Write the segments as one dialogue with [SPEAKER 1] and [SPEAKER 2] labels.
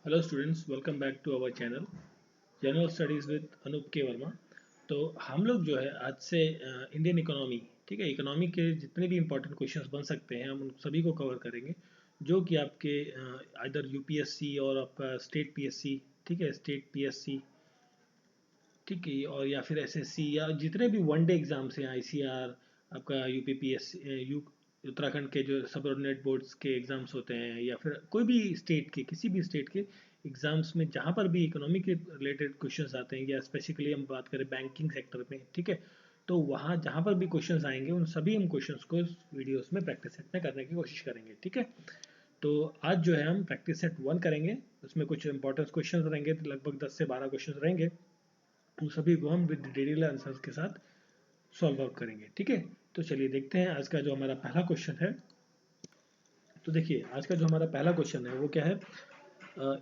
[SPEAKER 1] Hello students, welcome back to our channel general studies with Anup K Verma. तो हम लोग जो है आज से इंडियन इकोनॉमी, ठीक है, इकोनॉमी के जितने भी इंपॉर्टेंट क्वेश्चंस बन सकते हैं हम उन सभी को कवर करेंगे, जो कि आपके इधर यूपीएससी और आपका स्टेट पीएससी, ठीक है, स्टेट पीएससी, ठीक है, और या फिर एसएससी या जितने भी वनडे एग्जाम्स हैं, आईसीआर, आपका यूपीपीएससी, यू उत्तराखंड के जो सब ऑर्डिनेट बोर्ड्स के एग्जाम्स होते हैं, या फिर कोई भी स्टेट के, किसी भी स्टेट के एग्जाम्स में जहाँ पर भी इकोनॉमी के रिलेटेड क्वेश्चंस आते हैं, या स्पेसिफिकली हम बात करें बैंकिंग सेक्टर में, ठीक है, तो वहाँ जहाँ पर भी क्वेश्चंस आएंगे उन सभी हम क्वेश्चंस को इस वीडियोस में प्रैक्टिस सेट में करने की कोशिश करेंगे, ठीक है। तो आज जो है हम प्रैक्टिस सेट 1 करेंगे। उसमें कुछ इंपॉर्टेंट क्वेश्चंस रहेंगे, लगभग 10 से 12 क्वेश्चंस रहेंगे। उन सभी को हम विद डिटेल आंसर्स के साथ सॉल्व आउट करेंगे, ठीक है। तो चलिए देखते हैं आज का जो हमारा पहला क्वेश्चन है। तो देखिए आज का जो हमारा पहला क्वेश्चन है वो क्या है।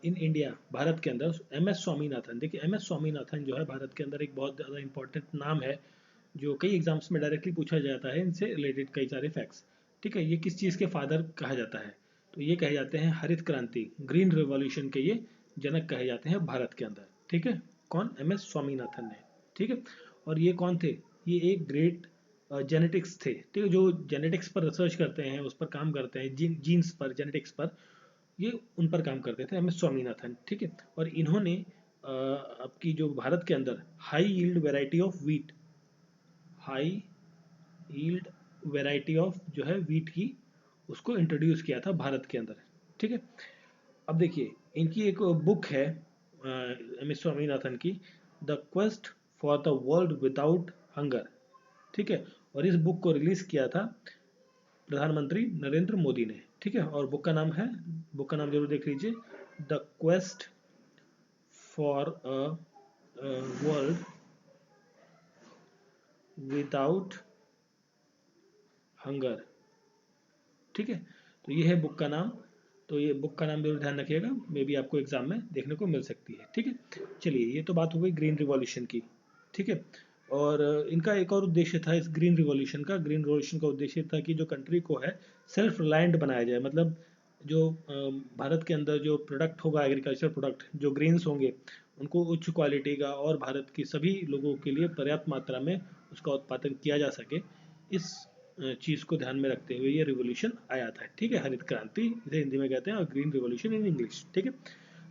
[SPEAKER 1] इन इंडिया, भारत के अंदर एम एस स्वामीनाथन, देखिए एम एस स्वामीनाथन जो है भारत के अंदर एक बहुत ज़्यादा इंपॉर्टेंट नाम है, जो कई एग्जाम्स में डायरेक्टली पूछा जाता है, इनसे रिलेटेड कई सारे फैक्ट्स, ठीक है। ये किस चीज़ के फादर कहा जाता है, तो ये कहे जाते हैं हरित क्रांति, ग्रीन रिवॉल्यूशन के ये जनक कहे जाते हैं भारत के अंदर, ठीक है। कौन? एम एस स्वामीनाथन ने, ठीक है। और ये कौन थे? ये एक ग्रेट जेनेटिक्स थे, ठीक है, जो जेनेटिक्स पर रिसर्च करते हैं, उस पर काम करते हैं, जीन्स पर, जेनेटिक्स पर, ये उन पर काम करते थे, एम एस स्वामीनाथन, ठीक है। और इन्होंने आपकी जो भारत के अंदर high yield variety of wheat, high yield variety of जो है वीट की, उसको इंट्रोड्यूस किया था भारत के अंदर, ठीक है। अब देखिए इनकी एक बुक है एम एस स्वामीनाथन की, the quest for the world without hunger, ठीक है। और इस बुक को रिलीज किया था प्रधानमंत्री नरेंद्र मोदी ने, ठीक है। और बुक का नाम है, बुक का नाम जरूर देख लीजिए, the quest for a world without hunger, ठीक है। तो ये है बुक का नाम। तो ये बुक का नाम जरूर ध्यान रखिएगा, मे बी आपको एग्जाम में देखने को मिल सकती है, ठीक है। चलिए ये तो बात हो गई ग्रीन रिवॉल्यूशन की, ठीक है। और इनका एक और उद्देश्य था इस ग्रीन रिवॉल्यूशन का, ग्रीन रिवॉल्यूशन का उद्देश्य था कि जो कंट्री को है सेल्फ रिलायंट बनाया जाए, मतलब जो भारत के अंदर जो प्रोडक्ट होगा, एग्रीकल्चर प्रोडक्ट जो ग्रेन्स होंगे, उनको उच्च क्वालिटी का और भारत की सभी लोगों के लिए पर्याप्त मात्रा में उसका उत्पादन किया जा सके, इस चीज़ को ध्यान में रखते हुए ये रिवॉल्यूशन आया था, ठीक है। हरित क्रांति इसे हिंदी में कहते हैं, और ग्रीन रिवॉल्यूशन इन इंग्लिश, ठीक है।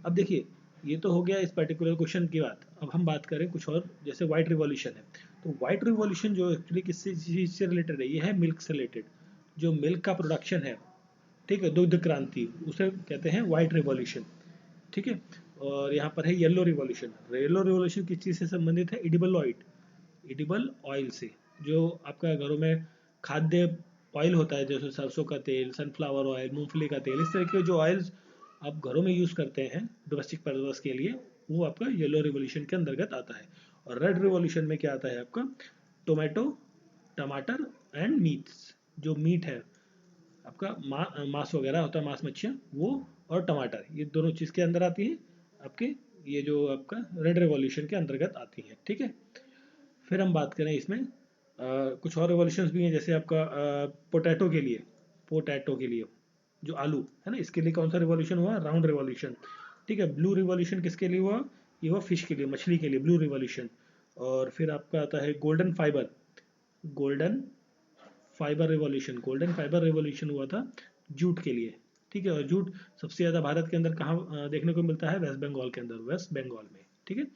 [SPEAKER 1] अब देखिए ये तो हो गया इस पर्टिकुलर क्वेश्चन की बात। अब हम बात करें कुछ और, जैसे व्हाइट रिवॉल्यूशन है। तो व्हाइट रिवॉल्यूशन जो एक्चुअली किससे चीज़ से रिलेटेड है, ये है मिल्क से रिलेटेड। जो मिल्क का प्रोडक्शन है, ठीक है, दुग्ध क्रांति, उसे कहते हैं व्हाइट रिवॉल्यूशन, ठीक है। और यहाँ पर है येलो रिवॉल्यूशन। येलो रिवॉल्यूशन किस चीज़ से संबंधित है? एडिबल ऑयल, एडिबल ऑयल से, जो आपका घरों में खाद्य ऑयल होता है, जैसे सरसों का तेल, सनफ्लावर ऑयल, मूंगफली का तेल, इस तरह के जो ऑयल्स आप घरों में यूज़ करते हैं डोमेस्टिक पर्पज के लिए, वो आपका येलो रिवॉल्यूशन के अंतर्गत आता है। और रेड रिवॉल्यूशन में क्या आता है आपका? टोमेटो, टमाटर एंड मीट्स, जो मीट है आपका, मांस वगैरह होता है, मांस मच्छियाँ, वो और टमाटर, ये दोनों चीज़ के अंदर आती हैं आपके, ये जो आपका रेड रिवॉल्यूशन के अंतर्गत आती है, ठीक है। फिर हम बात करें इसमें कुछ और रिवॉल्यूशंस भी हैं, जैसे आपका पोटैटो के लिए, पोटैटो के लिए जो आलू है ना, इसके लिए कौन सा रिवॉल्यूशन हुआ? राउंड रिवॉल्यूशन, ठीक है। ब्लू रिवॉल्यूशन किसके लिए हुआ? ये हुआ फिश के लिए, मछली के लिए, ब्लू रिवॉल्यूशन। और फिर आपका आता है golden fibre, golden fibre revolution, golden fibre revolution हुआ था जूट के लिए, ठीक है। और जूट सबसे ज़्यादा भारत के अंदर कहाँ देखने को मिलता है? वेस्ट बंगाल के अंदर, वेस्ट बंगाल में, ठीक है।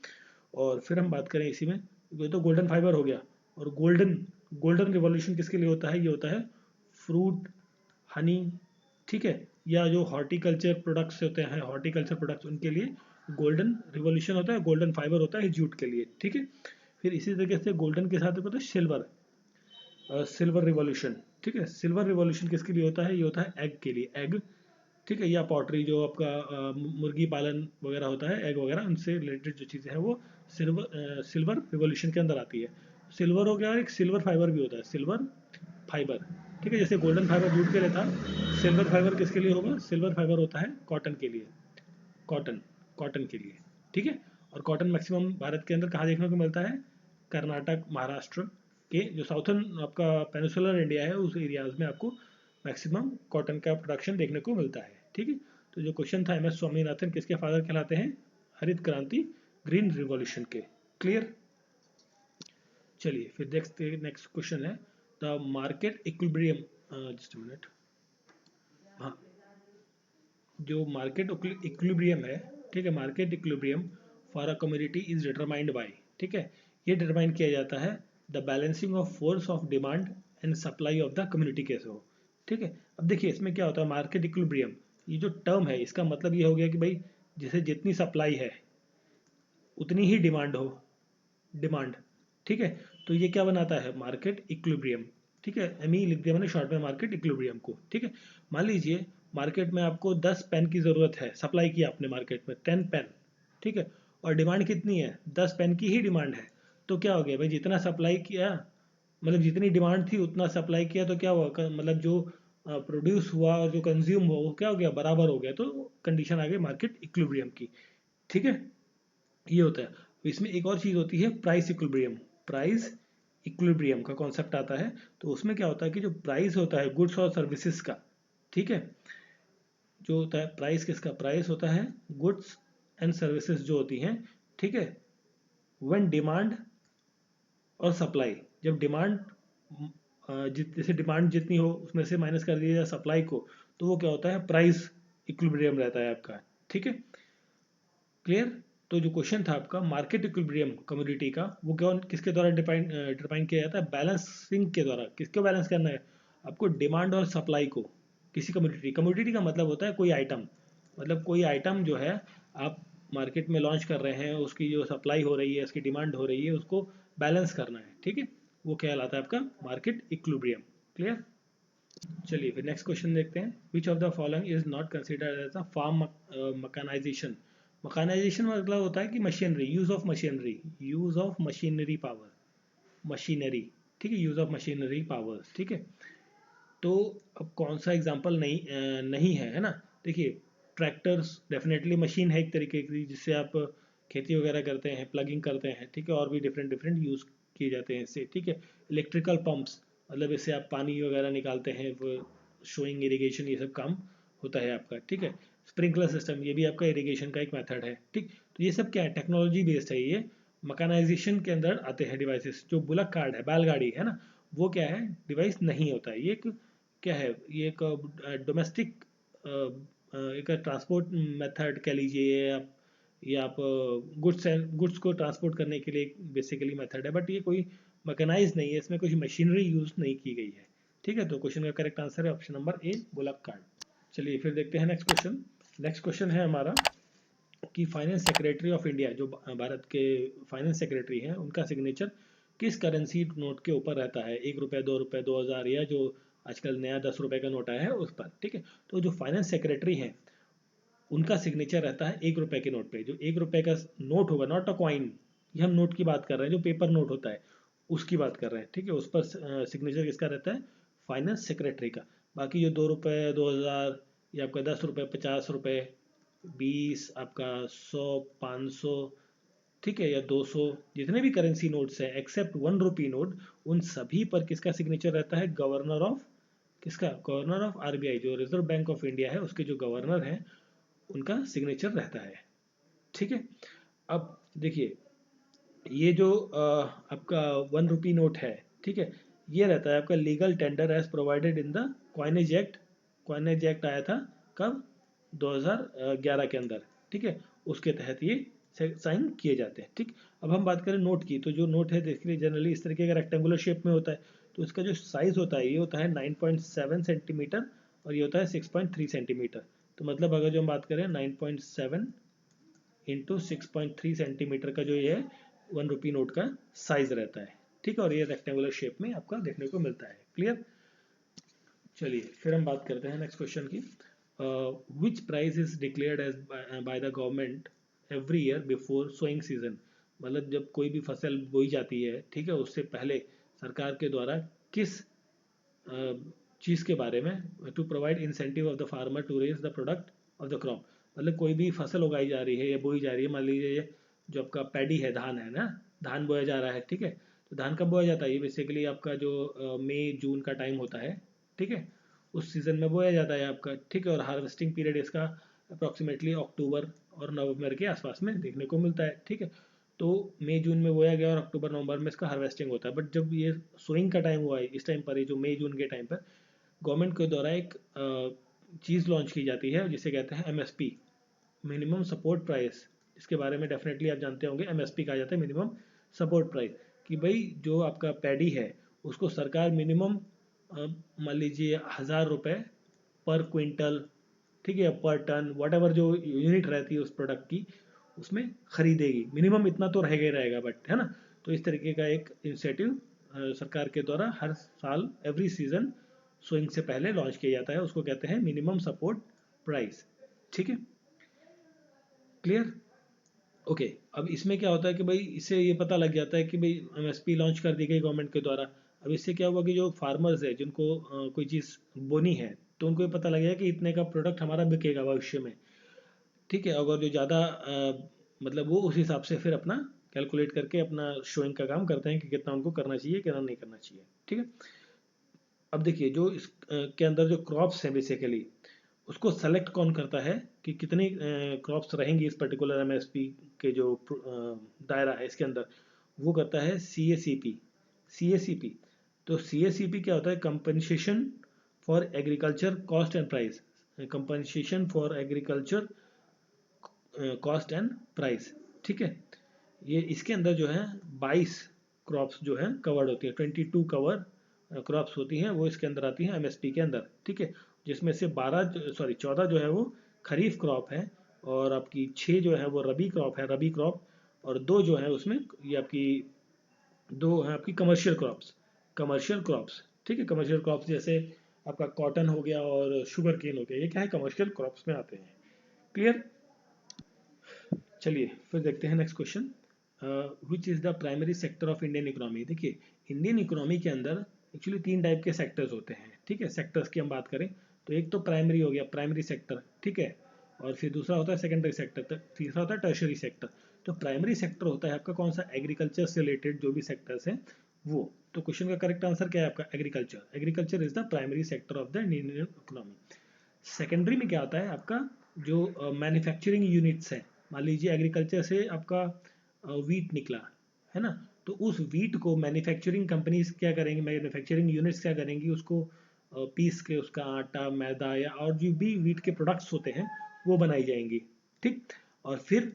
[SPEAKER 1] और फिर हम बात करें इसी में, ये तो गोल्डन फाइबर हो गया। और गोल्डन, गोल्डन रिवॉल्यूशन किसके लिए होता है? ये होता है फ्रूट, हनी, ठीक है, या जो हॉर्टिकल्चर प्रोडक्ट्स होते हैं, हॉर्टिकल्चर प्रोडक्ट्स, उनके लिए गोल्डन रिवॉल्यूशन होता है, गोल्डन फाइबर होता है जूट के लिए, ठीक है। फिर इसी तरीके से गोल्डन के साथ होता है सिल्वर, सिल्वर रिवॉल्यूशन, ठीक है। सिल्वर रिवॉल्यूशन किसके लिए होता है? ये होता है एग के लिए, एग, ठीक है, या पॉटरी, जो आपका मुर्गी पालन वगैरह होता है, एग वगैरह, उनसे रिलेटेड जो चीज़ें हैं वो सिल्वर रिवॉल्यूशन के अंदर आती है। सिल्वर हो गया, और एक सिल्वर फाइबर भी होता है, सिल्वर फाइबर, ठीक है। जैसे गोल्डन फाइबर जूट के लिए था, सिल्वर फाइबर किसके लिए होगा? सिल्वर फाइबर होता है कॉटन के लिए, कॉटन, कॉटन के लिए, ठीक है। और कॉटन मैक्सिमम भारत के अंदर कहाँ देखने को मिलता है? कर्नाटक, महाराष्ट्र के जो साउथर्न आपका पेनिसुलर इंडिया है, उस एरियाज में आपको मैक्सिमम कॉटन का प्रोडक्शन देखने को मिलता है, ठीक है। तो जो क्वेश्चन था MS स्वामीनाथन किसके फादर कहलाते हैं? हरित क्रांति, ग्रीन रिवॉल्यूशन के। क्लियर? चलिए फिर नेक्स्ट क्वेश्चन है the market equilibrium. Just minute. हाँ, जो मार्केट इक्विलिब्रियम है, ठीक है, market equilibrium for a community is determined by, ठीक है, ये डिटरमाइन किया जाता है the balancing of force of demand and supply of the community कैसे हो, ठीक है। अब देखिए इसमें क्या होता है मार्केट इक्विलिब्रियम, ये जो टर्म है इसका मतलब ये हो गया कि भाई जैसे जितनी सप्लाई है उतनी ही डिमांड हो, डिमांड, ठीक है। तो ये क्या बनाता है? मार्केट इक्विलिब्रियम, ठीक है। एमई लिख दिया मैंने शॉर्ट में मार्केट इक्विलिब्रियम को, ठीक है। मान लीजिए मार्केट में आपको 10 पेन की ज़रूरत है, सप्लाई की आपने मार्केट में 10 पेन, ठीक है, और डिमांड कितनी है? 10 पेन की ही डिमांड है। तो क्या हो गया भाई, जितना सप्लाई किया, मतलब जितनी डिमांड थी उतना सप्लाई किया, तो क्या हुआ, मतलब जो प्रोड्यूस हुआ और जो कंज्यूम हुआ वो क्या हो गया? बराबर हो गया। तो कंडीशन आ गई मार्केट इक्विलिब्रियम की, ठीक है। ये होता है। इसमें एक और चीज़ होती है प्राइस इक्विलिब्रियम। प्राइस इक्विलिब्रियम का कॉन्सेप्ट आता है, तो उसमें क्या होता है कि जो प्राइस होता है गुड्स और सर्विसेज का, ठीक है, जो होता है प्राइस किसका? प्राइस होता है गुड्स एंड सर्विसेज जो होती हैं, ठीक है। व्हेन डिमांड और सप्लाई, जब डिमांड जैसे डिमांड जितनी हो उसमें से माइनस कर दिया जाए सप्लाई को, तो वो क्या होता है? प्राइस इक्विलिब्रियम रहता है आपका, ठीक है। क्लियर? तो जो क्वेश्चन था आपका मार्केट इक्विलिब्रियम कमोडिटी का, वो क्या किसके द्वारा डिफाइन किया जाता है? बैलेंसिंग के द्वारा। किसको बैलेंस करना है आपको? डिमांड और सप्लाई को, किसी कमोडिटी। कमोडिटी का मतलब होता है कोई आइटम, मतलब कोई आइटम जो है आप मार्केट में लॉन्च कर रहे हैं, उसकी जो सप्लाई हो रही है, उसकी डिमांड हो रही है, उसको बैलेंस करना है, ठीक है। वो क्या कहलाता है आपका? Market equilibrium. क्लियर? चलिए फिर नेक्स्ट क्वेश्चन देखते हैं। Which of the following is not considered as a farm mechanisation? Mechanisation मतलब होता है कि machinery, use of machinery, use of machinery power, machinery, ठीक है, यूज ऑफ मशीनरी पावर, ठीक है। तो अब कौन सा एग्जांपल नहीं है, है ना? देखिए ट्रैक्टर्स डेफिनेटली मशीन है एक तरीके की, जिससे आप खेती वगैरह करते हैं, प्लगिंग करते हैं, ठीक है, और भी डिफरेंट डिफरेंट यूज़ किए जाते हैं इससे, ठीक है। इलेक्ट्रिकल पंप्स, मतलब इससे आप पानी वगैरह निकालते हैं, वो शोइंग इरिगेशन, ये सब काम होता है आपका, ठीक है। स्प्रिंकलर सिस्टम, ये भी आपका इरिगेशन का एक मेथड है, ठीक। तो ये सब क्या है? टेक्नोलॉजी बेस्ड है ये। मकनाइजेशन के अंदर आते हैं डिवाइसेस। जो बुलक कार्ड है, बैलगाड़ी है ना, वो क्या है? डिवाइस नहीं होता है। ये एक क्या है? ये एक डोमेस्टिक एक ट्रांसपोर्ट मेथड कह लीजिए आप, या आप गुड्स को ट्रांसपोर्ट करने के लिए बेसिकली मेथड है, बट ये कोई मैकेनाइज नहीं है, इसमें कोई मशीनरी यूज नहीं की गई है, ठीक है। तो क्वेश्चन का करेक्ट आंसर है option number A, bullock card. चलिए फिर देखते हैं नेक्स्ट क्वेश्चन। नेक्स्ट क्वेश्चन है हमारा कि फाइनेंस सेक्रेटरी ऑफ इंडिया, जो भारत के फाइनेंस सेक्रेटरी हैं, उनका सिग्नेचर किस करेंसी नोट के ऊपर रहता है? 1 रुपये, 2 रुपये, 2000, या जो आजकल नया 10 रुपये का नोट आया है उस पर, ठीक है। तो जो फाइनेंस सेक्रेटरी हैं उनका सिग्नेचर रहता है 1 रुपये के नोट पे। जो 1 रुपये का नोट होगा, नॉट अ कॉइन, ये हम नोट की बात कर रहे हैं, जो पेपर नोट होता है उसकी बात कर रहे हैं, ठीक है। उस पर सिग्नेचर किसका रहता है? फाइनेंस सेक्रेटरी का। बाकी जो 2 रुपये, 2000, या आपका 10 रुपये, 50 रुपये, 20, आपका 100, 500, ठीक है, या 200, जितने भी करेंसी नोट्स हैं एक्सेप्ट 1 रुपी नोट, उन सभी पर किसका सिग्नेचर रहता है? गवर्नर ऑफ, किसका? गवर्नर ऑफ आरबीआई, जो रिजर्व बैंक ऑफ इंडिया है उसके जो गवर्नर हैं उनका सिग्नेचर रहता है, ठीक है। अब देखिए ये जो आपका 1 रुपी नोट है, ठीक है, ये रहता है आपका legal tender as provided in the coinage act. Coinage act आया था कब? 2011 के अंदर, ठीक है। उसके तहत ये साइन किए जाते हैं, ठीक। अब हम बात करें नोट की, तो जो नोट है देखिए जनरली इस तरीके का रेक्टेंगुलर शेप में होता है। तो इसका जो साइज होता है ये होता है 9.7 सेंटीमीटर, और ये होता है 6.3 सेंटीमीटर। तो मतलब अगर जो हम बात करें 9.7 इंटू 6.3 सेंटीमीटर का जो ये है 1 रुपी नोट का साइज रहता है, ठीक है। और ये रेक्टेंगुलर शेप में आपका देखने को मिलता है। क्लियर? चलिए फिर हम बात करते हैं नेक्स्ट क्वेश्चन की। Which price is declared as by the government every year before sowing season? मतलब जब कोई भी फसल बोई जाती है, ठीक है, उससे पहले सरकार के द्वारा किस चीज़ के बारे में, to provide incentive of the farmer to raise the product of the crop. मतलब कोई भी फसल उगाई जा रही है या बोई जा रही है, मान लीजिए जो आपका पैडी है, धान है ना, धान बोया जा रहा है, ठीक है। तो धान कब बोया जाता है? ये बेसिकली आपका जो मई जून का टाइम होता है, ठीक है, उस सीज़न में बोया जाता है आपका, ठीक है। और हार्वेस्टिंग पीरियड इसका अप्रॉक्सीमेटली अक्टूबर और नवंबर के आसपास में देखने को मिलता है। ठीक है, तो मई जून में बोया गया और अक्टूबर नवंबर में इसका हार्वेस्टिंग होता है। बट जब ये सोइंग का टाइम हुआ है, इस टाइम पर, ये जो मई जून के टाइम पर गवर्नमेंट के द्वारा एक चीज़ लॉन्च की जाती है जिसे कहते हैं एमएसपी, मिनिमम सपोर्ट प्राइस। इसके बारे में डेफिनेटली आप जानते होंगे, एमएसपी कहा जाता है मिनिमम सपोर्ट प्राइस, कि भाई जो आपका पैडी है उसको सरकार मिनिमम मान लीजिए 1,000 रुपये पर क्विंटल, ठीक है, पर टन, वट एवर जो यूनिट रहती है उस प्रोडक्ट की, उसमें खरीदेगी। मिनिमम इतना तो रहेगा ही रहेगा, बट है ना। तो इस तरीके का एक इंसेटिव सरकार के द्वारा हर साल एवरी सीजन सोइंग से पहले लॉन्च किया जाता है, उसको कहते हैं मिनिमम सपोर्ट प्राइस। ठीक है, क्लियर। ओके, अब इसमें क्या होता है कि भाई इससे ये पता लग जाता है कि भाई एमएसपी लॉन्च कर दी गई गवर्नमेंट के द्वारा। अब इससे क्या हुआ कि जो फार्मर्स है जिनको कोई चीज़ बोनी है, तो उनको ये पता लगेगा कि इतने का प्रोडक्ट हमारा बिकेगा भविष्य में। ठीक है, अगर जो ज़्यादा मतलब वो उस हिसाब से फिर अपना कैलकुलेट करके अपना शोइंग का काम करते हैं कि कितना उनको करना चाहिए, कितना नहीं करना चाहिए। ठीक है, अब देखिए जो इस के अंदर जो क्रॉप्स हैं बेसिकली, उसको सेलेक्ट कौन करता है कि कितनी क्रॉप्स रहेंगी इस पर्टिकुलर एमएसपी के जो दायरा है इसके अंदर, वो करता है सीएसीपी। सीएसीपी, तो सीएसीपी क्या होता है? Compensation for agriculture cost and price. Compensation for agriculture cost and price. ठीक है, ये इसके अंदर जो है 22 क्रॉप्स जो है कवर्ड होती है, 22 कवर क्रॉप्स होती हैं, वो इसके अंदर आती हैं एमएसपी के अंदर। ठीक है, जिसमें से 14 जो है वो खरीफ क्रॉप है, और आपकी 6 जो है वो रबी क्रॉप है, रबी क्रॉप, और 2 जो है उसमें ये आपकी 2 है आपकी कमर्शियल क्रॉप्स। कमर्शियल क्रॉप्स, ठीक है, कमर्शियल क्रॉप्स जैसे आपका कॉटन हो गया और शुगर केन हो गया, ये क्या है? कमर्शियल क्रॉप्स में आते हैं। क्लियर। चलिए फिर देखते हैं next question, which is the primary sector of Indian economy. देखिए इंडियन इकोनॉमी के अंदर एक्चुअली 3 टाइप के सेक्टर्स होते हैं। ठीक है, सेक्टर्स की हम बात करें तो एक तो प्राइमरी हो गया, प्राइमरी सेक्टर, ठीक है, और फिर दूसरा होता है सेकेंडरी सेक्टर, तीसरा होता है टर्शरी सेक्टर। तो प्राइमरी सेक्टर होता है आपका कौन सा? एग्रीकल्चर से रिलेटेड जो भी सेक्टर्स हैं वो। तो क्वेश्चन का करेक्ट आंसर क्या है आपका? Agriculture. Agriculture is the primary sector of the Indian economy. Secondary में क्या आता है आपका? जो मैन्युफैक्चरिंग यूनिट्स हैं, मान लीजिए एग्रीकल्चर से आपका वीट निकला है ना, तो उस वीट को मैन्युफैक्चरिंग कंपनीज क्या करेंगी, मैन्युफैक्चरिंग यूनिट्स क्या करेंगी, उसको पीस के उसका आटा, मैदा या और जो भी वीट के प्रोडक्ट्स होते हैं वो बनाई जाएंगी। ठीक, और फिर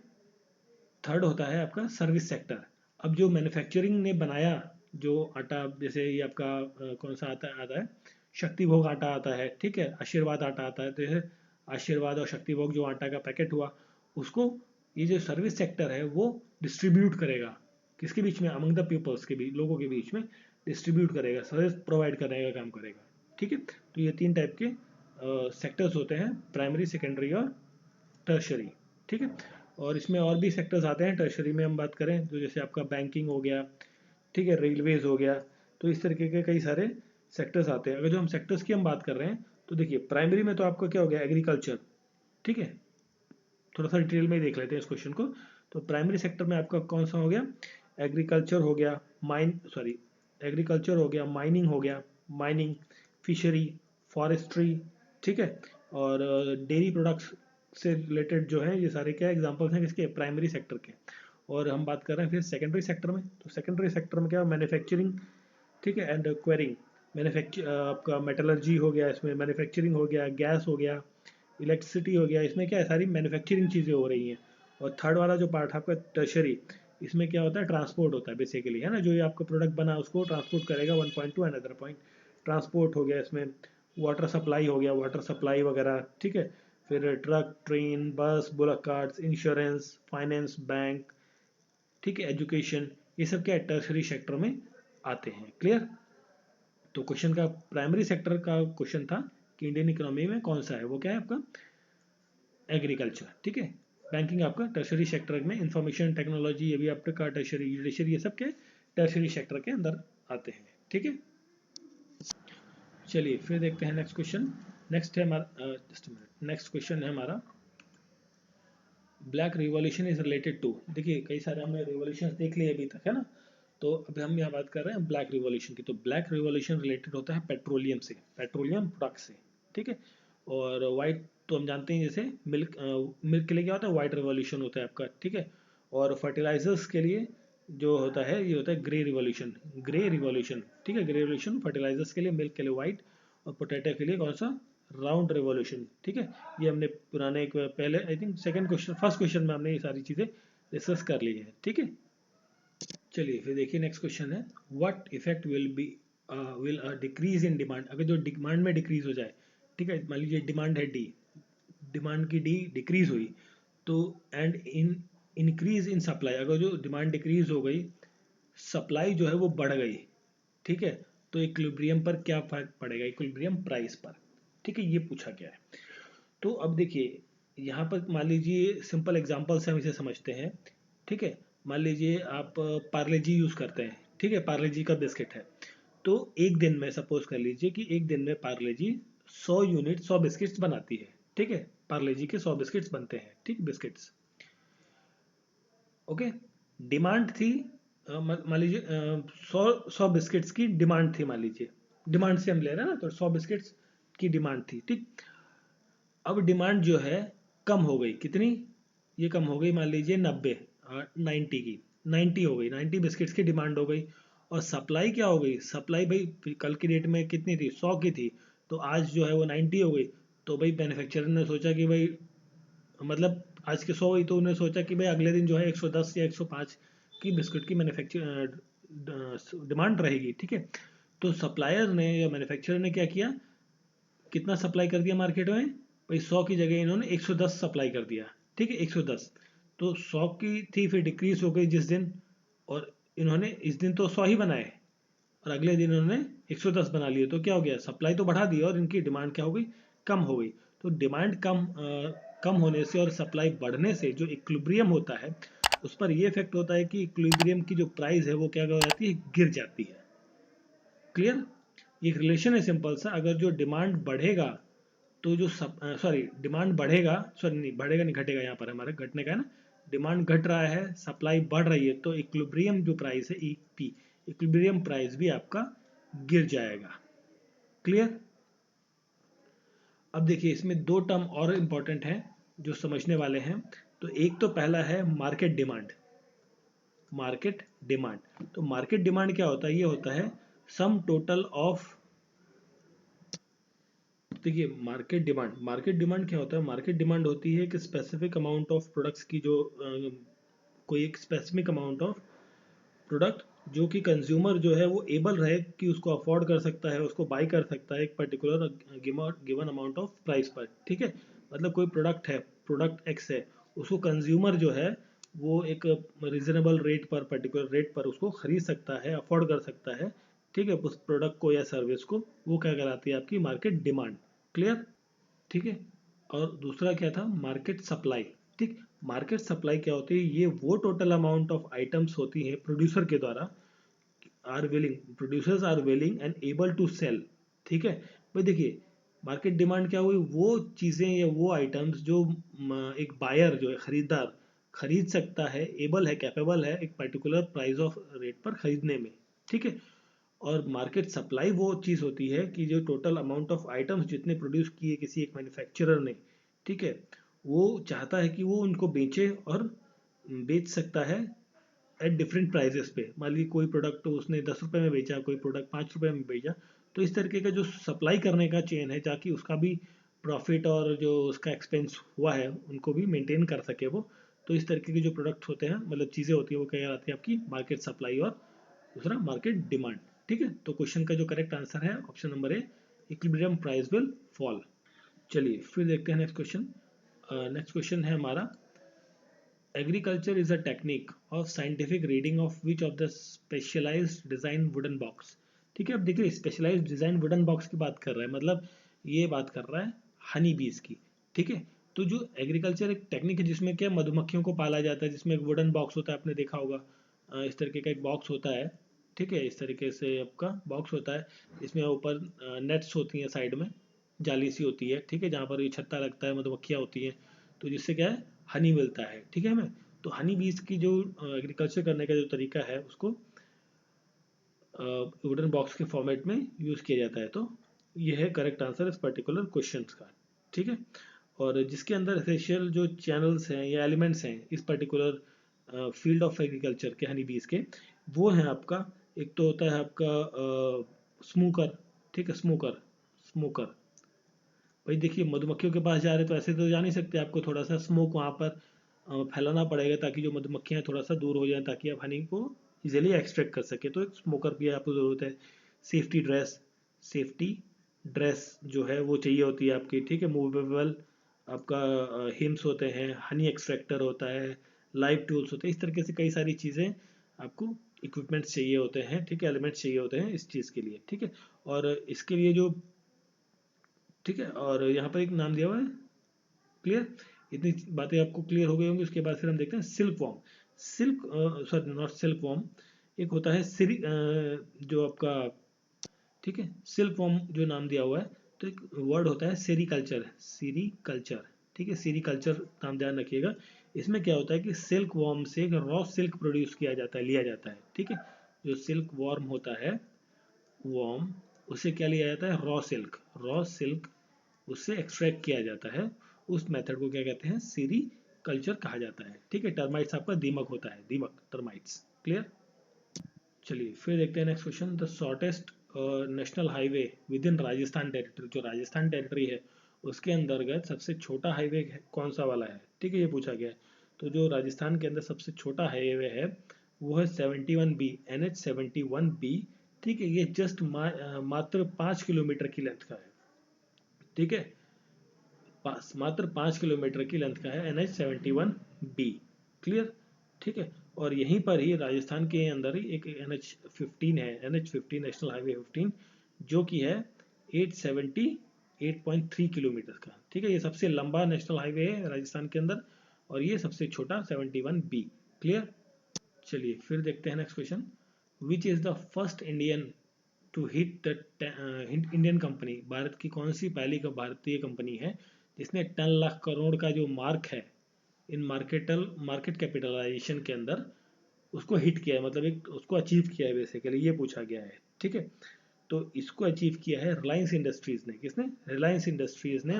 [SPEAKER 1] थर्ड होता है आपका सर्विस सेक्टर। अब जो मैन्युफैक्चरिंग ने बनाया जो आटा, जैसे ये आपका कौन सा आता है, शक्ति भोग आटा आता है, ठीक है, आशीर्वाद आटा आता है, तो ये आशीर्वाद और शक्ति भोग जो आटा का पैकेट हुआ, उसको ये जो सर्विस सेक्टर है वो डिस्ट्रीब्यूट करेगा। किसके बीच में? अमंग द पीपल्स के बीच, लोगों के बीच में डिस्ट्रीब्यूट करेगा, सर्विस प्रोवाइड करने का काम करेगा। ठीक है, तो ये 3 टाइप के सेक्टर्स होते हैं, प्राइमरी, सेकेंडरी और टर्शरी। ठीक है, और इसमें और भी सेक्टर्स आते हैं टर्शरी में, हम बात करें तो जैसे आपका बैंकिंग हो गया, ठीक है, रेलवेज हो गया, तो इस तरीके के कई सारे सेक्टर्स आते हैं। अगर जो हम सेक्टर्स की हम बात कर रहे हैं तो देखिए प्राइमरी में तो आपका क्या हो गया? एग्रीकल्चर। ठीक है, थोड़ा सा डिटेल में ही देख लेते हैं इस क्वेश्चन को। तो प्राइमरी सेक्टर में आपका कौन सा हो गया? एग्रीकल्चर हो गया, एग्रीकल्चर हो गया, माइनिंग हो गया, माइनिंग, फिशरी, फॉरेस्ट्री, ठीक है, और डेयरी प्रोडक्ट्स से रिलेटेड जो है, ये सारे क्या एग्जांपल्स हैं किसके? प्राइमरी सेक्टर के। और हम बात कर रहे हैं फिर सेकेंडरी सेक्टर में, तो सेकेंडरी सेक्टर में क्या? मैन्युफैक्चरिंग, ठीक है, एंड क्वेरिंग। आपका मेटलर्जी हो गया, इसमें मैन्युफैक्चरिंग हो गया, गैस हो गया, इलेक्ट्रिसिटी हो गया, इसमें क्या है? सारी मैन्युफैक्चरिंग चीज़ें हो रही हैं। और थर्ड वाला जो पार्ट है आपका टर्शरी, इसमें क्या होता है? ट्रांसपोर्ट होता है बेसिकली, है ना, जो ये आपका प्रोडक्ट बना उसको ट्रांसपोर्ट करेगा one point two another point, transport हो गया। इसमें वाटर सप्लाई हो गया, वाटर सप्लाई वगैरह, ठीक है, फिर ट्रक, ट्रेन, बस, bullock carts, insurance, finance, bank, ठीक है, एजुकेशन, ये सब क्या है? टर्शरी सेक्टर में आते हैं। क्लियर। तो क्वेश्चन का प्राइमरी सेक्टर का क्वेश्चन था कि इंडियन इकोनॉमी में कौन सा है, वो क्या है आपका? एग्रीकल्चर। ठीक है, बैंकिंग आपका टर्शरी सेक्टर में, इंफॉर्मेशन टेक्नोलॉजी ये भी आपका टर्शरी, जुडिशरी, ये सब के टर्शरी सेक्टर के अंदर आते हैं। ठीक है, चलिए फिर देखते हैं नेक्स्ट क्वेश्चन। नेक्स्ट है हमारा, जस्ट मिनट, नेक्स्ट क्वेश्चन है हमारा, black revolution is related to. देखिए कई सारे हमने रिवॉल्यूशन देख लिए अभी तक, है ना, तो अभी हम यहाँ बात कर रहे हैं ब्लैक रिवॉल्यूशन की। तो ब्लैक रिवॉल्यूशन रिलेटेड होता है पेट्रोलियम से, पेट्रोलियम प्रोडक्ट से, ठीक है, और वाइट तो हम जानते हैं जैसे मिल्क के लिए क्या होता है, वाइट रिवॉल्यूशन होता है आपका, ठीक है। और फर्टिलाइजर्स के लिए जो होता है ये होता है ग्रे रिवॉल्यूशन, ग्रे रिवॉल्यूशन, ठीक है। ग्रे रिवॉल्यूशन फर्टिलाइजर्स के लिए, मिल्क के लिए वाइट, और पोटैटो के लिए कौन सा, राउंड रिवॉल्यूशन, ठीक है। ये हमने पुराने एक पहले I think second question, first question में हमने ये सारी चीज़ें डिस्कस कर ली है, ठीक है। चलिए फिर देखिए नेक्स्ट क्वेश्चन है, what effect will decrease in demand, अगर जो डिमांड में डिक्रीज हो जाए, ठीक है, मान लीजिए डिमांड है डी, डिमांड की डी डिक्रीज हुई, तो and in increase in supply, अगर जो डिमांड डिक्रीज हो गई, सप्लाई जो है वो बढ़ गई, ठीक है, तो इक्विलिब्रियम पर क्या फर्क पड़ेगा, इक्विलिब्रियम प्राइस पर, ठीक है, ये पूछा गया है। तो अब देखिए यहाँ पर मान लीजिए सिंपल एग्जांपल से हम इसे समझते हैं, ठीक है। मान लीजिए आप पार्ले जी यूज़ करते हैं, ठीक है, पार्ले जी का बिस्किट है, तो एक दिन में सपोज कर लीजिए कि एक दिन में पार्ले जी 100 यूनिट 100 बिस्किट्स बनाती है, ठीक है, पार्ले जी के 100 बिस्किट्स बनते हैं, ठीक, बिस्किट्स, ओके। डिमांड थी मान लीजिए 100 बिस्किट्स की डिमांड थी, मान लीजिए डिमांड से हम ले रहे हैं ना, तो 100 बिस्किट्स की डिमांड थी, ठीक। अब डिमांड जो है कम हो गई, कितनी, ये कम हो गई मान लीजिए 90, 90 की, 90 हो गई, 90 बिस्किट्स की डिमांड हो गई। और सप्लाई क्या हो गई, सप्लाई भाई कल की डेट में कितनी थी, 100 की थी, तो आज जो है वो 90 हो गई। तो भाई मैन्युफैक्चरर ने सोचा कि भाई, मतलब आज के 100 हुई, तो उन्होंने सोचा कि भाई अगले दिन जो है 110 या 105 की बिस्किट की मैन्युफैक्चर डिमांड रहेगी, ठीक है। तो सप्लायर ने या मैन्युफैक्चरर ने क्या किया, कितना सप्लाई कर दिया मार्केट में, भाई 100 की जगह इन्होंने 110 सप्लाई कर दिया, ठीक है, 110। तो 100 की थी, फिर डिक्रीज हो गई जिस दिन, और इन्होंने इस दिन तो 100 ही बनाए, और अगले दिन इन्होंने 110 बना लिए, तो क्या हो गया, सप्लाई तो बढ़ा दी और इनकी डिमांड क्या हो गई, कम हो गई। तो डिमांड कम होने से और सप्लाई बढ़ने से जो इक्विलिब्रियम होता है उस पर ये इफेक्ट होता है कि इक्विलिब्रियम की जो प्राइस है वो क्या हो जाती है, गिर जाती है। क्लियर, एक रिलेशन है सिंपल सा, अगर जो डिमांड बढ़ेगा तो जो सॉरी डिमांड बढ़ेगा, सॉरी नहीं बढ़ेगा नहीं, घटेगा, यहाँ पर हमारे घटने का है ना, डिमांड घट रहा है, सप्लाई बढ़ रही है, तो इक्विलिब्रियम जो प्राइस है ईपी, इक्विलिब्रियम प्राइस भी आपका गिर जाएगा। क्लियर। अब देखिए इसमें दो टर्म और इम्पोर्टेंट हैं जो समझने वाले हैं। तो एक तो पहला है मार्केट डिमांड, मार्केट डिमांड, तो मार्केट डिमांड क्या होता है, ये होता है सम टोटल ऑफ, देखिए मार्केट डिमांड क्या होता है, मार्केट डिमांड होती है कि स्पेसिफिक अमाउंट ऑफ प्रोडक्ट्स की जो कोई एक स्पेसिफिक अमाउंट ऑफ प्रोडक्ट जो कि कंज्यूमर जो है वो एबल रहे कि उसको अफोर्ड कर सकता है, उसको बाई कर सकता है एक particular given amount of price पर, ठीक है। मतलब कोई प्रोडक्ट है, प्रोडक्ट एक्स है, उसको कंज्यूमर जो है वो एक रिजनेबल रेट पर, पर्टिकुलर रेट पर उसको खरीद सकता है, अफोर्ड कर सकता है, ठीक है, उस प्रोडक्ट को या सर्विस को, वो क्या कहलाती है, आपकी मार्केट डिमांड। क्लियर, ठीक है। और दूसरा क्या था, मार्केट सप्लाई, ठीक। मार्केट सप्लाई क्या होती है, ये वो टोटल अमाउंट ऑफ आइटम्स होती है प्रोड्यूसर के द्वारा, are willing, producers are willing and able to sell, ठीक है। भाई देखिए मार्केट डिमांड क्या हुई, वो चीज़ें या वो आइटम्स जो एक बायर जो है, खरीदार खरीद सकता है, एबल है, कैपेबल है एक पर्टिकुलर प्राइस ऑफ रेट पर खरीदने में, ठीक है। और मार्केट सप्लाई वो चीज़ होती है कि जो टोटल अमाउंट ऑफ आइटम्स जितने प्रोड्यूस किए किसी एक मैन्युफैक्चरर ने, ठीक है, वो चाहता है कि वो उनको बेचे और बेच सकता है एट डिफरेंट प्राइजेस पे। मान लीजिए कोई प्रोडक्ट तो उसने 10 रुपये में बेचा, कोई प्रोडक्ट 5 रुपये में बेचा, तो इस तरीके का जो सप्लाई करने का चेन है ताकि उसका भी प्रॉफिट और जो उसका एक्सपेंस हुआ है उनको भी मेंटेन कर सके वो। तो इस तरीके के जो प्रोडक्ट होते हैं, मतलब चीज़ें होती है, वो क्या कहलाती है आपकी मार्केट सप्लाई, और दूसरा मार्केट डिमांड, ठीक है। तो क्वेश्चन का जो करेक्ट आंसर है option number A, equilibrium price will fall. चलिए फिर देखते हैं नेक्स्ट क्वेश्चन। नेक्स्ट क्वेश्चन है हमारा, agriculture is a technique of scientific reading of which of the specialised design wooden box, ठीक है। अब देखिए स्पेशलाइज्ड डिजाइन वुडन बॉक्स की बात कर रहा है, मतलब ये बात कर रहा है हनी बीज की, ठीक है। तो जो एग्रीकल्चर एक टेक्निक है जिसमें क्या मधुमक्खियों को पाला जाता है, जिसमें एक वुडन बॉक्स होता है, आपने देखा होगा, इस तरीके का एक बॉक्स होता है, ठीक है, इस तरीके से आपका बॉक्स होता है, इसमें ऊपर नेट्स होती हैं, साइड में जाली सी होती है, ठीक है, जहाँ पर ये छत्ता लगता है, मधुमक्खियाँ होती हैं, तो जिससे क्या है हनी मिलता है, ठीक है हमें। तो हनी बीज की जो एग्रीकल्चर करने का जो तरीका है उसको वुडन बॉक्स के फॉर्मेट में यूज़ किया जाता है। तो ये है करेक्ट आंसर इस पर्टिकुलर क्वेश्चन का, ठीक है। और जिसके अंदर एसेंशियल जो चैनल्स हैं या एलिमेंट्स हैं इस पर्टिकुलर फील्ड ऑफ एग्रीकल्चर के हनी बीज के, वो हैं आपका, एक तो होता है आपका स्मोकर, ठीक है, स्मोकर, स्मोकर। भाई देखिए, मधुमक्खियों के पास जा रहे तो ऐसे तो जा नहीं सकते, आपको थोड़ा सा स्मोक वहाँ पर फैलाना पड़ेगा ताकि जो मधुमक्खियाँ थोड़ा सा दूर हो जाएं, ताकि आप हनी को इजीली एक्सट्रैक्ट कर सके। तो एक स्मोकर की आपको ज़रूरत है। सेफ्टी ड्रेस, सेफ्टी ड्रेस जो है वो चाहिए होती है आपकी, ठीक है। मूवेबल आपका हिम्स होते हैं, हनी एक्सट्रैक्टर होता है, लाइव टूल्स होते हैं, इस तरीके से कई सारी चीज़ें आपको इक्विपमेंट्स चाहिए होते हैं, ठीक है, एलिमेंट्स चाहिए होते हैं इस चीज़ के लिए, ठीक है। और इसके लिए जो, ठीक है, और यहाँ पर एक नाम दिया हुआ है, क्लियर। इतनी बातें आपको क्लियर हो गई होंगी। उसके बाद फिर हम देखते हैं silk worm. Silk, sorry not silk worm, एक होता है जो आपका, ठीक है, सिल्क वॉर्म जो नाम दिया हुआ है, तो एक वर्ड होता है सेरीकल्चर, सीरीकल्चर, ठीक है, सीरीकल्चर नाम ध्यान रखिएगा। इसमें क्या होता है कि सिल्क वॉर्म से एक रॉ सिल्क प्रोड्यूस किया जाता है, लिया जाता है, ठीक है। जो सिल्क वॉर्म होता है, वॉर्म, उससे क्या लिया जाता है, रॉ सिल्क, रॉ सिल्क उससे एक्सट्रैक्ट किया जाता है। उस मेथड को क्या कहते हैं, सीरी कल्चर कहा जाता है, ठीक है। टर्माइट्स आपका दीमक होता है, दीमक, टर्माइट्स, क्लियर। चलिए फिर देखते हैं next question. The shortest national highway with in Rajasthan territory, जो राजस्थान टेरिटरी है उसके अंतर्गत सबसे छोटा हाईवे कौन सा वाला है, ठीक है, ये पूछा गया है। तो जो राजस्थान के अंदर सबसे छोटा हाईवे है वो है 71B, NH 71B, ठीक है। ये जस्ट मात्र 5 किलोमीटर की लेंथ का है, ठीक है, मात्र 5 किलोमीटर की लेंथ का है NH 71B, क्लियर, ठीक है। और यहीं पर ही राजस्थान के अंदर ही एक NH 15 है, NH 15 नेशनल हाईवे 15, जो कि है 878.3 किलोमीटर का, ठीक है। ये सबसे लंबा नेशनल हाईवे है राजस्थान के अंदर, और ये सबसे छोटा 71B, क्लियर। चलिए फिर देखते हैं next question. Which is the first Indian to hit the Indian company, Bharat की कौन सी पहली भारतीय कंपनी है जिसने 10 लाख करोड़ का जो मार्क है इन मार्केट कैपिटलाइजेशन के अंदर, उसको हिट किया है, मतलब एक उसको अचीव किया है, बेसिकली ये पूछा गया है, ठीक है। तो इसको अचीव किया है रिलायंस इंडस्ट्रीज ने। किसने, रिलायंस इंडस्ट्रीज ने।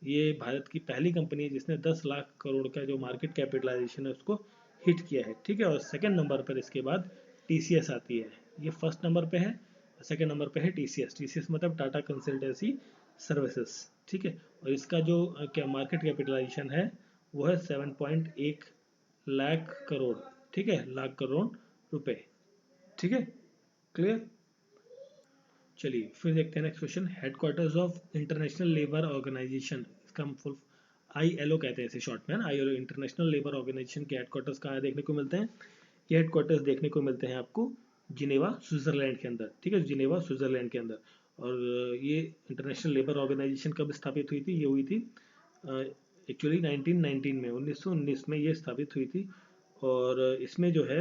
[SPEAKER 1] ये भारत की पहली कंपनी है जिसने 10 लाख करोड़ का जो मार्केट कैपिटलाइजेशन है उसको हिट किया है, ठीक है। और सेकंड नंबर पर इसके बाद TCS आती है। ये फर्स्ट नंबर पे है, सेकंड नंबर पे है TCS। TCS मतलब टाटा कंसल्टेंसी सर्विसेज, ठीक है। और इसका जो क्या मार्केट कैपिटलाइजेशन है वो है 7.1 लाख करोड़, ठीक है, लाख करोड़ रुपए, ठीक है, क्लियर। चलिए फिर देखते हैं next question. Headquarters of International Labour Organization, इसका हम फुल ILO कहते हैं इसे शॉर्ट में, ILO इंटरनेशनल लेबर ऑर्गेनाइजेशन के हेडक्वार्टर्स कहाँ देखने को मिलते हैं, ये हेडक्वार्टर्स देखने को मिलते हैं आपको जिनेवा स्विट्जरलैंड के अंदर, ठीक है, जिनेवा स्विट्जरलैंड के अंदर। और ये इंटरनेशनल लेबर ऑर्गेनाइजेशन कब स्थापित हुई थी, ये हुई थी एक्चुअली 1919 में, 1919 में ये स्थापित हुई थी। और इसमें जो है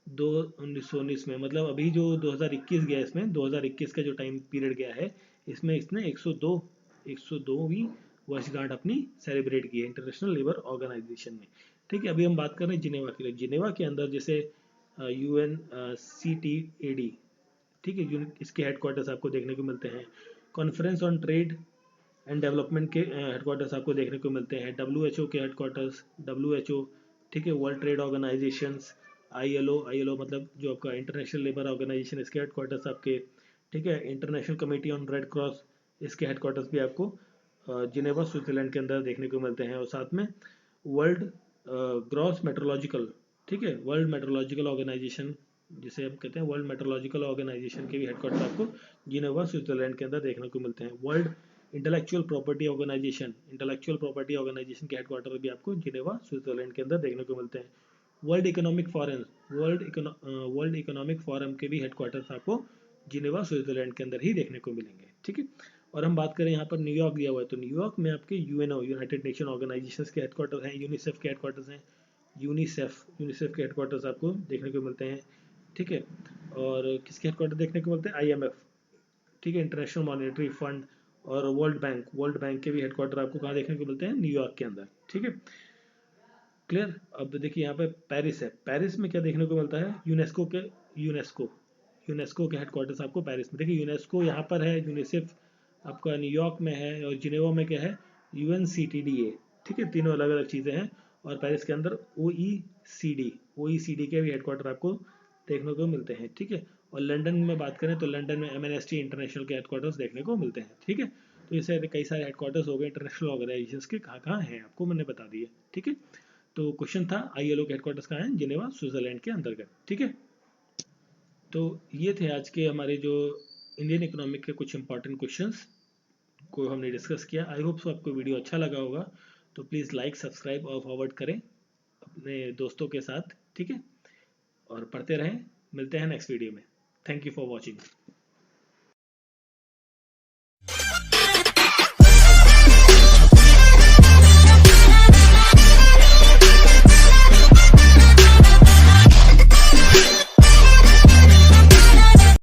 [SPEAKER 1] 1919 में, मतलब अभी जो 2021 गया, इसमें 2021 का जो टाइम पीरियड गया है, इसमें इसने 102वीं वर्षगांठ अपनी सेलिब्रेट की है इंटरनेशनल लेबर ऑर्गेनाइजेशन में, ठीक है। अभी हम बात कर रहे हैं जिनेवा के लिए। जिनेवा के अंदर जैसे UNCTAD, ठीक है, इसके हेडक्वार्टर्स आपको देखने को मिलते हैं। Conference on trade and development के हेडक्वार्टर्स आपको देखने को मिलते हैं। WHO के हेडक्वार्टर्स, WHO, ठीक है, वर्ल्ड ट्रेड ऑर्गेनाइजेशंस, ILO मतलब जो आपका इंटरनेशनल लेबर ऑर्गेनाइजेशन, इसके हेडक्वार्टर्स आपके, ठीक है। International committee on red cross, इसके हेडक्वार्टर्स भी आपको जिनेवा स्विट्जरलैंड के अंदर देखने को मिलते हैं। और साथ में वर्ल्ड ग्रॉस मेट्रोलॉजिकल, ठीक है, वर्ल्ड मेट्रोलॉजिकल ऑर्गेनाइजेशन जिसे हम कहते हैं, वर्ल्ड मेट्रोलॉजिकल ऑर्गेनाइजेशन के भी हेडक्वार्टर आपको जिनेवा स्विट्जरलैंड के अंदर देखने को मिलते हैं। वर्ल्ड इंटेलेक्चुअल प्रॉपर्टी ऑर्गेनाइजेशन के हेडक्वार्टर भी आपको जिनेवा स्विट्जरलैंड के अंदर देखने को मिलते हैं। वर्ल्ड इकोनॉमिक फोरम के भी हेडक्वार्टर्स आपको जिनेवा स्विट्जरलैंड के अंदर ही देखने को मिलेंगे, ठीक है। और हम बात करें यहाँ पर न्यूयॉर्क दिया हुआ है, तो न्यूयॉर्क में आपके UNO, यूनाइटेड नेशन ऑर्गेनाइजेशन के हेडक्वार्टर हैं, यूनिसेफ के हेडक्वार्टर्स हैं, यूनिसेफ के हेडक्वार्टर्स आपको देखने को मिलते हैं, ठीक है। और किसके हेडक्वार्टर देखने को मिलते हैं, IMF, ठीक है, इंटरनेशनल मॉनेटरी फंड। और वर्ल्ड बैंक के भी हेडक्वार्टर आपको कहाँ देखने को मिलते हैं, न्यूयॉर्क के अंदर, ठीक है, क्लियर। अब देखिए यहाँ पे पेरिस है, पेरिस में क्या देखने को मिलता है, यूनेस्को के हेडक्वार्टर्स आपको पेरिस में। देखिए यूनेस्को यहाँ पर है, यूनिसेफ आपका न्यूयॉर्क में है, और जिनेवा में क्या है, UNCTDA, ठीक है, तीनों अलग अलग चीज़ें हैं। और पेरिस के अंदर OECD के भी हेडक्वार्टर आपको देखने को मिलते हैं, ठीक है। और लंदन में बात करें तो लंदन में MNST इंटरनेशनल के हेडक्वार्टर्स देखने को मिलते हैं, ठीक है। तो ऐसे कई सारे हेडक्वार्टर्स हो गए इंटरनेशनल ऑर्गेनाइजेशंस के, कहाँ कहाँ हैं आपको मैंने बता दिए, ठीक है। तो क्वेश्चन था ILO के हेडक्वार्टर्स कहाँ हैं, जिनेवा स्विट्जरलैंड के अंतर्गत, ठीक है। तो ये थे आज के हमारे जो इंडियन इकोनॉमिक के कुछ इंपॉर्टेंट क्वेश्चंस को हमने डिस्कस किया। आई होप सो आपको वीडियो अच्छा लगा होगा। तो प्लीज़ लाइक, सब्सक्राइब और फॉरवर्ड करें अपने दोस्तों के साथ, ठीक है। और पढ़ते रहें, मिलते हैं नेक्स्ट वीडियो में। Thank you for watching.